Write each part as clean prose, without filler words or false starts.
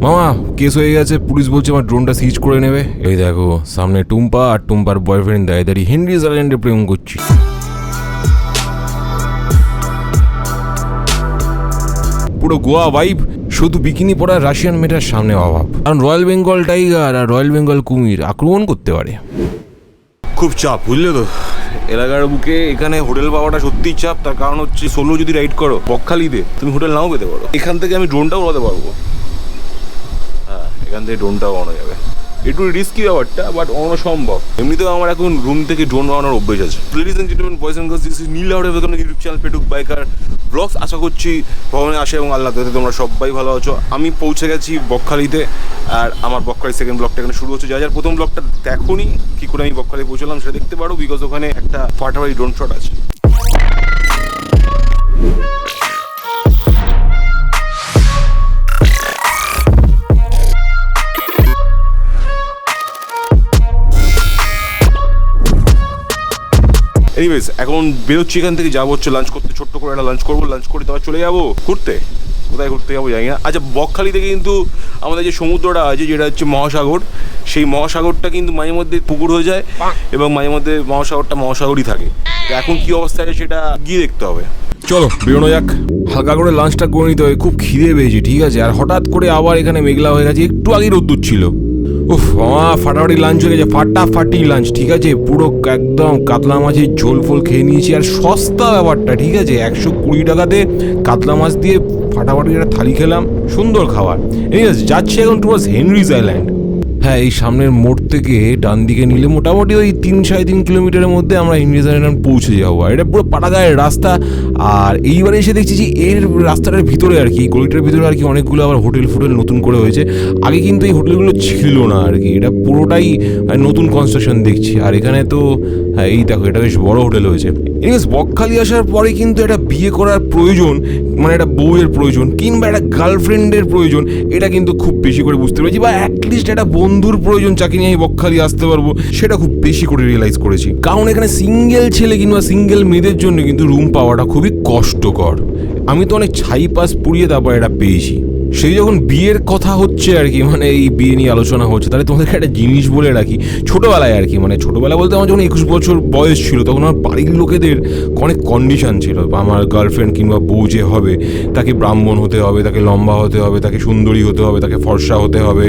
মামা কেস হয়ে গেছে, পুলিশ বলছে আমার ড্রোনটা সিজ করে নেবে। এই দেখো সামনে টুম্পা আর টুম্পার বয়ফ্রেন্ড দাঁড়িয়ে হেনরিজ আইল্যান্ডে প্রেম করছি। পুরো গোয়া ভাইব, শুধু বিকিনি পড়া রাশিয়ান মেয়েটার সামনে অভাব। কারণ রয়্যাল বেঙ্গল টাইগার আর রয়্যাল বেঙ্গল কুমির আক্রমণ করতে পারে। খুব চাপ বুঝলে তো এলাকার বুকে, এখানে হোটেল পাওয়াটা সত্যিই চাপ। তার কারণ হচ্ছে সোলো যদি রাইড করো বকখালিতে তুমি হোটেল নাও পেতে পারো। এখান থেকে আমি ড্রোনটাও উড়াতে পারবো। হ্যাঁ, এখান থেকে ড্রোনটাও উড়ানো যাবে। একটু রিস্কি ব্যাপারটা, বাট অন্য সম্ভব। এমনিতেও আমার এখন রুম থেকে ড্রোন বানানোর অভ্যেস আছে। Ladies and gentleman, boys and girls, this is Neel out welcome to YouTube channel Petuk biker vlogs. আশা করছি ভগবানে আসে এবং আল্লাহ তাতে তোমরা সবাই ভালো আছো। আমি পৌঁছে গেছি বকখালিতে, আর আমার বকখালি সেকেন্ড ব্লগটা এখানে শুরু হচ্ছে। যার প্রথম ব্লগটা দেখোনি কি করে আমি বকখালি পৌঁছলাম সেটা দেখতে পারো, বিকজ ওখানে একটা ফাটাফাটি ড্রোন শট আছে। এনিওয়েজ এখন বেরোচ্ছি এখান থেকে, যাবো হচ্ছে লাঞ্চ করতে। ছোট্ট করে একটা লাঞ্চ করবো, লাঞ্চ করে তারপর চলে যাবো ঘুরতে। কোথায় ঘুরতে যাবো জানি না। আচ্ছা, বকখালি থেকে কিন্তু আমাদের যে সমুদ্রটা আছে, যেটা হচ্ছে মহাসাগর, সেই মহাসাগরটা কিন্তু মাঝে মধ্যে পুকুর হয়ে যায় এবং মাঝে মধ্যে মহাসাগরই থাকে। তো এখন কি অবস্থা আছে সেটা গিয়ে দেখতে হবে। চলো বেরোনো যাক। হালকা করে লাঞ্চটা করে নিতে হবে, খুব খিদে পেয়েছি। ঠিক আছে, আর হঠাৎ করে আবার এখানে মেঘলা হয়ে গেছে। একটু আগে রোদ্দুর ছিল। উফ মামা, ফাটাফাটি লাঞ্চ হয়ে গেছে, ফাটাফাটি লাঞ্চ। ঠিক আছে, পুরো একদম কাতলা মাছের ঝোল ফোল খেয়ে নিয়েছি। আর সস্তা ব্যাপারটা, ঠিক আছে, 120 টাকাতে কাতলা মাছ দিয়ে ফাটাফাটি একটা থালি খেলাম, সুন্দর খাবার। ঠিক আছে, যাচ্ছি এখন টুয়ার্ডস হেনরিজ আইল্যান্ড। হ্যাঁ, এই সামনের মোড় থেকে ডান দিকে নিলে মোটামুটি ওই 3-3.5 কিলোমিটারের মধ্যে আমরা হেনরিজ আইল্যান্ড পৌঁছে যাবো। আর এটা পুরো পাটাগায়ের রাস্তা। আর এইবারে এসে দেখছি যে এর রাস্তাটার ভিতরে আর কি, গলিটার ভিতরে আর কি অনেকগুলো আবার হোটেল ফোটেল নতুন করে হয়েছে। আগে কিন্তু এই হোটেলগুলো ছিল না আর কি, এটা পুরোটাই নতুন কনস্ট্রাকশন দেখছি। আর এখানে তো হ্যাঁ, এই দেখো এটা বেশ বড় হোটেল হয়েছে। এনিওয়েজ বকখালি আসার পরে কিন্তু একটা বিয়ে করার প্রয়োজন, মানে একটা বউয়ের প্রয়োজন কিংবা একটা গার্লফ্রেন্ডের প্রয়োজন, এটা কিন্তু খুব বেশি করে বুঝতে পেরেছি। বা অ্যাটলিস্ট একটা বন্ধুর প্রয়োজন যাকে নিয়ে আমি বকখালি আসতে পারবো, সেটা খুব বেশি করে রিয়েলাইজ করেছি। কারণ এখানে সিঙ্গেল ছেলে কিংবা সিঙ্গেল মেয়েদের জন্য কিন্তু রুম পাওয়াটা খুবই কষ্টকর। আমি তো অনেক ছাই পাস পুড়িয়ে তারপর এটা পেয়েছি। সেই যখন বিয়ের কথা হচ্ছে আর কি, মানে এই বিয়ে নিয়ে আলোচনা হচ্ছে, তাহলে তোমাদেরকে একটা জিনিস বলে রাখি। ছোটোবেলায় আর কি, মানে ছোটোবেলা বলতে আমার যখন 21 বছর বয়স ছিল, তখন আমার বাড়ির লোকেদের অনেক কন্ডিশন ছিল। আমার গার্লফ্রেন্ড কিংবা বউ যে হবে, তাকে ব্রাহ্মণ হতে হবে, তাকে লম্বা হতে হবে, তাকে সুন্দরী হতে হবে, তাকে ফর্সা হতে হবে,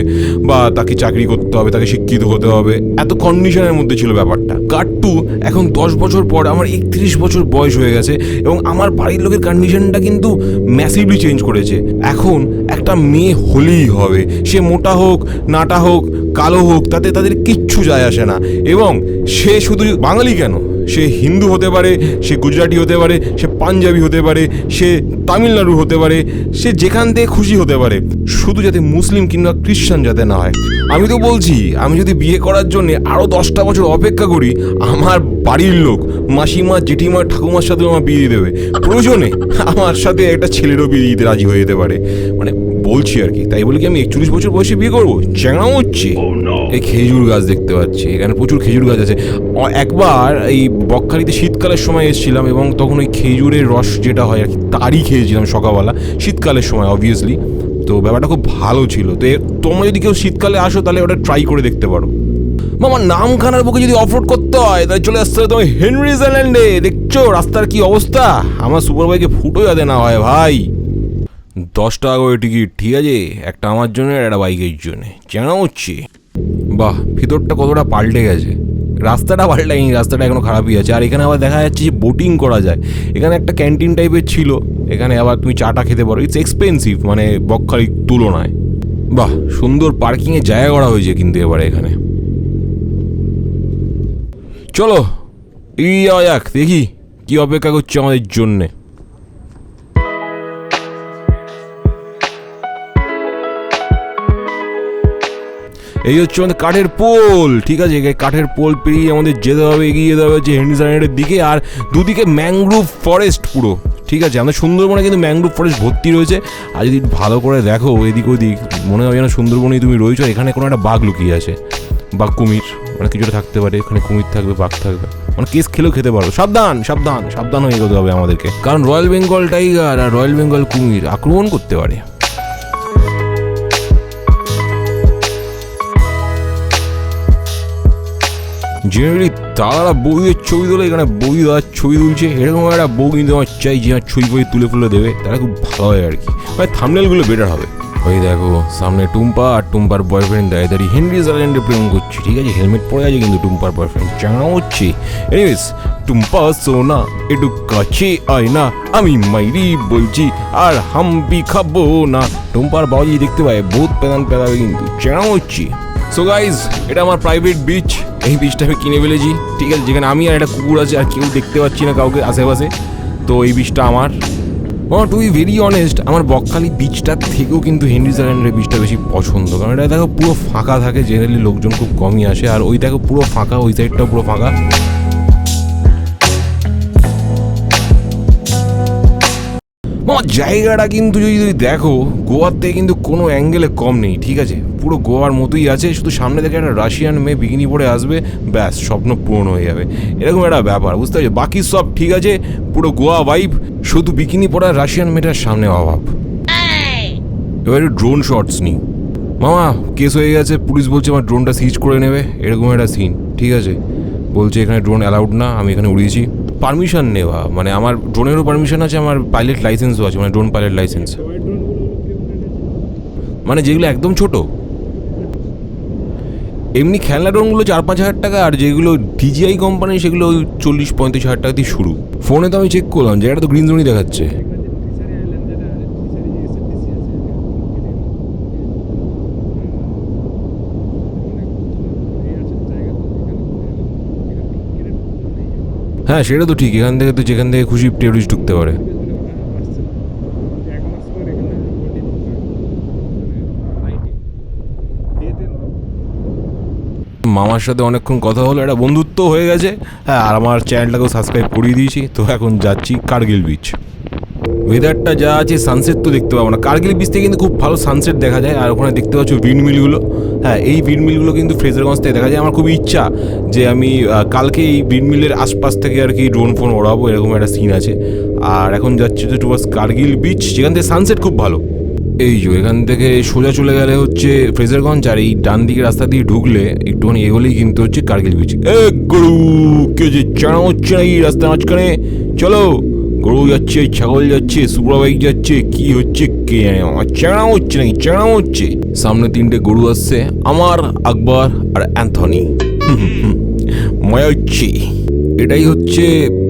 বা তাকে চাকরি করতে হবে, তাকে শিক্ষিত হতে হবে। এত কন্ডিশনের মধ্যে ছিল ব্যাপারটা। কাট্টু এখন 10 বছর পর আমার 31 বছর বয়স হয়ে গেছে এবং আমার বাড়ির লোকের কন্ডিশনটা কিন্তু ম্যাসিভলি চেঞ্জ করেছে। এখন একটা মেয়ে হলেই হবে, সে মোটা হোক, নাটা হোক, কালো হোক, তাতে তাদের কিচ্ছু যায় আসে না। এবং সে শুধু বাঙালি কেন, সে হিন্দু হতে পারে, সে গুজরাটি হতে পারে, সে পাঞ্জাবি হতে পারে, সে তামিলনাড়ু হতে পারে, সে যেখান থেকে খুশি হতে পারে, শুধু যাতে মুসলিম কিংবা খ্রিস্টান যাতে না হয়। আমি তো বলছি, আমি যদি বিয়ে করার জন্য আরও 10টা বছর অপেক্ষা করি, আমার বাড়ির লোক মাসিমা, জেঠিমা, ঠাকুমার সাথে আমার বিয়ে দিয়ে দেবে। প্রয়োজনে আমার সাথে একটা ছেলেরও বিয়ে দিতে রাজি হয়ে যেতে পারে, মানে বলছি আর কি। তাই বলে কি আমি 41 বছর বয়সে বিয়ে করবো? চ্যাংড়াও হচ্ছে। এই খেজুর গাছ দেখতে পাচ্ছি, এখানে প্রচুর খেজুর গাছ আছে। একবার এই বকখালিতে শীতকালের সময় এসেছিলাম এবং তখন ওই খেজুরের রস যেটা হয় আর কি, তারই খেয়েছিলাম সকালবেলা, শীতকালের সময় অবভিয়াসলি। তো ব্যাপারটা খুব ভালো ছিল। তো তোমরা যদি কেউ শীতকালে আসো তাহলে ওটা ট্রাই করে দেখতে পারো। আমার নামখানার বুকে যদি অফরোড করতে হয় তাহলে চলে আসতে হবে তোমার হেনরিজ আইল্যান্ডে। দেখছো রাস্তার কি অবস্থা, আমার সুপার বাইকে ফুটো যাতে না হয় ভাই। 10 টাকা করে টিকিট, ঠিক আছে, একটা আমার জন্য আর একটা বাইকের জন্য। চেনা হচ্ছে বাহ, ভিতরটা কতটা পাল্টে গেছে। রাস্তাটা পাল্টায়নি, রাস্তাটা এখনো খারাপই আছে। আর এখানে আবার দেখা যাচ্ছে যে বোটিং করা যায়। এখানে একটা ক্যান্টিন টাইপের ছিল, এখানে আবার তুমি চাটা খেতে পারো। ইটস এক্সপেন্সিভ মানে বকখালির তুলনায়। বাহ, সুন্দর পার্কিংয়ে জায়গা করা হয়েছে কিন্তু এবারে এখানে। চলো এই যাওয়া যাক, দেখি কি অপেক্ষা করছে আমাদের জন্যে। এই হচ্ছে আমাদের কাঠের পোল, ঠিক আছে, কাঠের পোল পেরিয়ে আমাদের যেতে হবে, এগিয়ে যেতে হবে হচ্ছে হেনরিজ আইল্যান্ডের দিকে। আর দুদিকে ম্যানগ্রোভ ফরেস্ট পুরো, ঠিক আছে। আমাদের সুন্দরবনে কিন্তু ম্যানগ্রোভ ফরেস্ট ভর্তি রয়েছে। আর যদি ভালো করে দেখো এদিক ওদিক, মনে হবে যেন সুন্দরবনেই তুমি রয়েছো। এখানে কোনো একটা বাঘ লুকিয়ে আছে, বা কুমির, মানে কিছুটা থাকতে পারে। এখানে কুমির থাকবে, বাঘ থাকবে, মানে কেস খেলেও খেতে পারো। সাবধান সাবধান সাবধান হয়ে যেতে হবে আমাদেরকে, কারণ রয়্যাল বেঙ্গল টাইগার আর রয়্যাল বেঙ্গল কুমির আক্রমণ করতে পারে। জেনারেলি তারা বউয়ের ছবি তোলে, এখানে বউ দাদার ছবি তুলছে, এরকম একটা বউ কিন্তু আমার চাই যে আমার ছবি ফই তুলে ফুলে দেবে, তারা খুব ভালো হয় আর কি, মানে থাম্বনেলগুলো বেটার হবে। ওই দেখো সামনে টুম্পা আর টুম্পার বয়ফ্রেন্ড দাঁড়িয়ে হেনরিজ আইল্যান্ডে প্রেম করছে, ঠিক আছে, হেলমেট পরে আছে কিন্তু টুম্পার বয়ফ্রেন্ড চাঙা হচ্ছে। এনিওয়েজ টুম্পা সোনা একটু কাছে আয় না, আমি মাইরি বলছি আর হাম্পি খাবো না। টুম্পার বাবাজি দেখতে পায় বহুত পেদান পেদাবে কিন্তু চাঙা হচ্ছে। সো গাইজ এটা আমার প্রাইভেট বিচ, এই বিচটা আমি কিনে ফেলেছি, ঠিক আছে, যেখানে আমি আর একটা কুকুর আছে আর কেউ দেখতে পাচ্ছি না কাউকে আশেপাশে, তো এই বিচটা আমার। টু বি ভেরি অনেস্ট আমার বকখালি বিচটার থেকেও কিন্তু হেনরিজ আইল্যান্ডের বিচটা বেশি পছন্দ, কারণ এটা দেখো পুরো ফাঁকা থাকে, জেনারেলি লোকজন খুব কমই আসে, আর ওই দেখো পুরো ফাঁকা, ওই সাইডটাও পুরো ফাঁকা। জায়গাটা কিন্তু যদি তুমি দেখো গোয়ার থেকে কিন্তু কোনো অ্যাঙ্গেলে কম নেই, ঠিক আছে, পুরো গোয়ার মতোই আছে, শুধু সামনে থেকে একটা রাশিয়ান মেয়ে বিকিনি পরে আসবে, ব্যাস স্বপ্ন পূরণ হয়ে যাবে, এরকম একটা ব্যাপার, বুঝতে পারছো, বাকি সব ঠিক আছে, পুরো গোয়া ভাইব, শুধু বিকিনি পরা রাশিয়ান মেয়েটার সামনে অভাব। এবার ড্রোন শটস নিই, মামা কেস হয়ে গেছে, পুলিশ বলছে আমার ড্রোনটা সিজ করে নেবে, এরকম একটা সিন, ঠিক আছে, বলছে এখানে ড্রোন অ্যালাউড না, আমি এখানে উড়িয়েছি, পারমিশন নেওয়া, মানে আমার ড্রোনেরও পারমিশন আছে, আমার পাইলট লাইসেন্সও আছে, মানে ড্রোন পাইলট লাইসেন্স, মানে যেগুলো একদম ছোট, এমনি খেলনা ড্রোনগুলো 4-5 হাজার টাকা, আর যেগুলো ডিজিআই কোম্পানি সেগুলো 40-35 হাজার টাকা দিয়ে শুরু। ফোনে তো আমি চেক করলাম জায়গাটা তো গ্রিন জোনই দেখাচ্ছে। হ্যাঁ সেটা তো ঠিক, এখান থেকে তো যেখান থেকে খুশি টেররিস্ট ঢুকতে পারে। মামার সাথে অনেকক্ষণ কথা হলো, একটা বন্ধুত্ব হয়ে গেছে, হ্যাঁ, আর আমার চ্যানেলটাকেও সাবস্ক্রাইব করিয়ে দিয়েছি, তো এখন যাচ্ছি কার্গিল বিচ। ওয়েদারটা যা আছে, সানসেট তো দেখতে পাবো না, কার্গিল বিচ থেকে কিন্তু খুব ভালো সানসেট দেখা যায়, আর ওখানে দেখতে পাচ্ছ উইন্ডমিলগুলো, হ্যাঁ এই উইন্ডমিলগুলো কিন্তু ফ্রেজারগঞ্জ থেকে দেখা যায়। আমার খুব ইচ্ছা যে আমি কালকে এই উইন্ডমিলের আশপাশ থেকে আর কি ড্রোন ফোন ওড়াবো, এরকম একটা সিন আছে। আর এখন যাচ্ছি তো টুয়ার্ডস কার্গিল বিচ, যেখান থেকে সানসেট খুব ভালো। এই যে এখান থেকে সোজা চলে গেলে হচ্ছে ফ্রেজারগঞ্জ, আর এই ডান দিকে রাস্তা দিয়ে ঢুকলে একটুখানি এগোলেই কিন্তু হচ্ছে কার্গিল বিচ। গরু কে যে চানা হচ্ছে না এই রাস্তার মাঝখানে, চলো, গরু যাচ্ছে, ছাগল যাচ্ছে, সুপারবাইক যাচ্ছে, কি হচ্ছে কে জানে, আমার চানা হচ্ছে নাকি চানা হচ্ছে। সামনে 3টে গরু আসছে, আমার, আকবর আর অ্যান্থনি, মজা হচ্ছে। এটাই হচ্ছে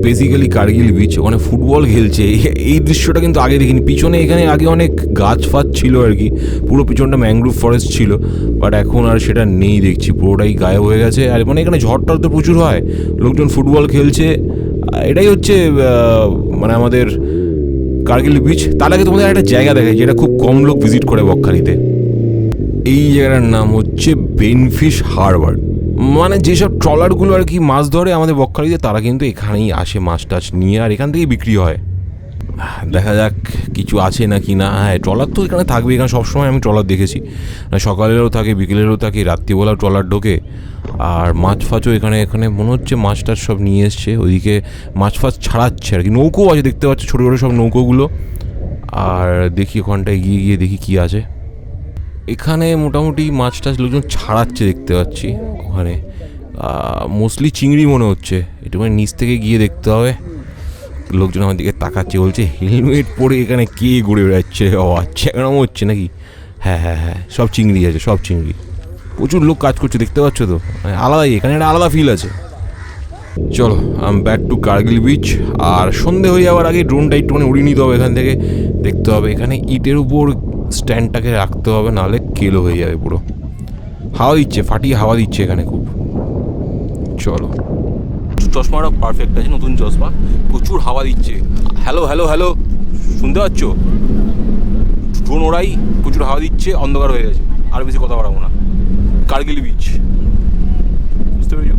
বেসিক্যালি কার্গিল বিচ, ওখানে ফুটবল খেলছে, এই দৃশ্যটা কিন্তু আগে দেখিনি। পিছনে এখানে আগে অনেক গাছ ফাছ ছিল আর কি, পুরো পিছনটা ম্যানগ্রোভ ফরেস্ট ছিল, বাট এখন আর সেটা নেই দেখছি, পুরোটাই গায়েব হয়ে গেছে। আর মানে এখানে ঝড়টার তো প্রচুর হয়, লোকজন ফুটবল খেলছে, এটাই হচ্ছে মানে আমাদের কার্গিল বিচ। তার আগে তোমাদের একটা জায়গা দেখায় যেটা খুব কম লোক ভিজিট করে বকখালিতে, এই জায়গাটার নাম হচ্ছে বেনফিশ হারবার, মানে যেসব ট্রলারগুলো আর কি মাছ ধরে আমাদের বকখালিতে, তারা কিন্তু এখানেই আসে মাছ টাছ নিয়ে, আর এখান থেকেই বিক্রি হয়। দেখা যাক কিছু আছে নাকি না। হ্যাঁ ট্রলার তো এখানে থাকবে, এখানে সবসময় আমি ট্রলার দেখেছি, সকালেরও থাকে, বিকেলেরও থাকে, রাত্রিবেলাও ট্রলার ঢোকে, আর মাছ ফাছও এখানে মনে হচ্ছে মাছ টাছ সব নিয়ে এসছে, ওইদিকে মাছ ফাছ ছাড়াচ্ছে আর কি, নৌকো আছে দেখতে পাচ্ছি, ছোটো ছোটো সব নৌকোগুলো। আর দেখি ওখানটায় গিয়ে দেখি কি আছে, এখানে মোটামুটি মাছ টাছ লোকজন ছাড়াচ্ছে দেখতে পাচ্ছি, ওখানে মোস্টলি চিংড়ি মনে হচ্ছে, একটু মানে নিচ থেকে গিয়ে দেখতে হবে। লোকজন আমার দিকে তাকাচ্ছে, বলছে হেলমেট পরে এখানে কে ঘুরে বেড়াচ্ছে, ও আচ্ছা এরকম হচ্ছে নাকি, হ্যাঁ হ্যাঁ হ্যাঁ সব চিংড়ি আছে, সব চিংড়ি, প্রচুর লোক কাজ করছে দেখতে পাচ্ছ তো, আলাদাই এখানে একটা আলাদা ফিল আছে। চলো I'm back to Kargil beach, আর সন্ধে হয়ে যাওয়ার আগে ড্রোনটা একটুখানি উড়িয়ে নিতে হবে এখান থেকে, দেখতে হবে এখানে ইটের উপর স্ট্যান্ডটাকে রাখতে হবে, নাহলে কেলো হয়ে যাবে পুরো, হাওয়া দিচ্ছে, ফাটিয়ে হাওয়া দিচ্ছে এখানে খুব। চলো, চশমাটা পারফেক্ট আছে, নতুন চশমা, প্রচুর হাওয়া দিচ্ছে। হ্যালো হ্যালো হ্যালো, শুনতে পাচ্ছ? ড্রোন ওড়াই, প্রচুর হাওয়া দিচ্ছে, অন্ধকার হয়ে গেছে, আর বেশি কথা বাড়াবো না। কার্গিল বিচ, বুঝতে পেরেছো?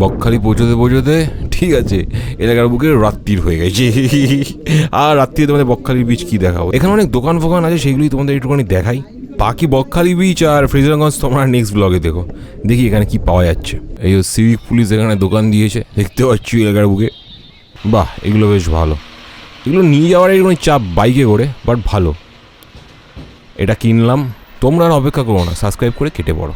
বকখালি পৌঁছতে ঠিক আছে এলাকার বুকে রাত্রির হয়ে গেছে। আর রাত্রিরে তোমাদের বকখালির বিচ কি দেখাবো, এখানে অনেক দোকান ফোকান আছে, সেগুলি তোমাদের একটুখানি দেখাই। বাকি বকখালি বিচ আর ফ্রেজারগঞ্জ তোমরা নেক্সট ব্লগে দেখো, দেখি এখানে কি পাওয়া যাচ্ছে। এই সিভিক পুলিশ এখানে দোকান দিয়েছে দেখতে পাচ্ছি এলাকার বুকে। বাহ, এগুলো বেশ ভালো, এগুলো নিয়ে যাওয়ার একটু চাপ বাইকে করে, বাট ভালো। এটা কিনলাম। তোমরা আর অপেক্ষা করো না, সাবস্ক্রাইব করে কেটে পড়ো।